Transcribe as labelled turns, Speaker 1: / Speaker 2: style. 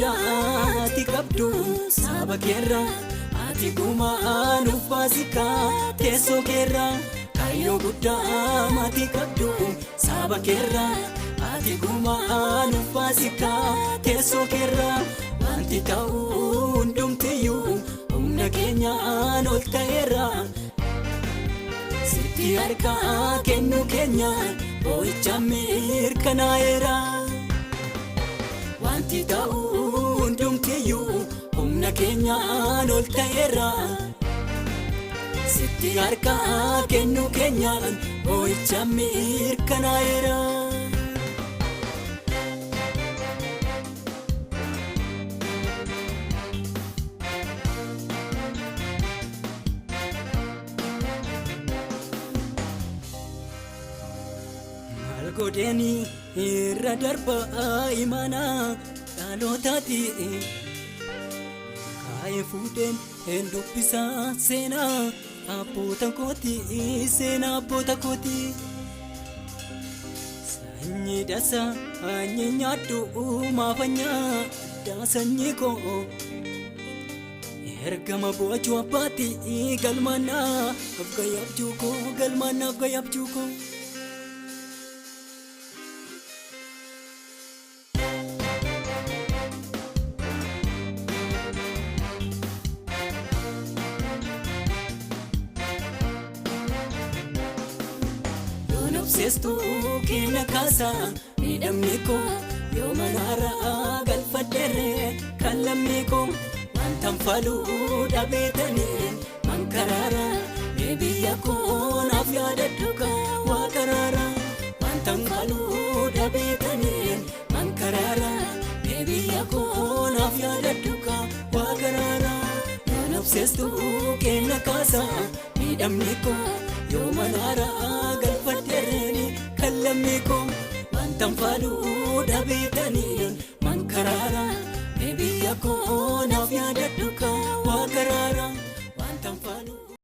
Speaker 1: guddaa ati qabdu saba keerra ati gumaan uffaasika teessoo keerra kayyoo guddaa ati qabdu saba keerra ati gumaan uffaasika teessoo keerra wanti ta'uu hundumtiyyuu humna keenyaan ol ta'eera sitti harkaa kennu keenyaan boo'icha mirkanaa'eera wanti ta'uu hundumtiyyuu humna keenyaan ol ta'eera sitti harkaa kennu keenyaan boo'icha mirkanaa'eera. Godeni irra darbaa imana dhalootati kaayee fuudheen dubbisaa seenaa abboota kooti seenaa abboota kooti sanyii dhasa anyee nyaadhu maafanyaa daa sanyii koo ergama boojuu abbaati galmaanaa afgayabjuu koo galmaanaa afgayabjuu koo. Seestu keenya kaasa miidhamni koo yoo manaaraa galfadheerre kan lammii koo wantan faaluu dhabeetanii mankaraara biyya koo naaf yaadadhu waa karaara wantan faaluu dhabeetanii mankaraara biyya koo naaf yaadadhu waa karaara seestu keenya kaasa miidhamni koo yoo manaaraa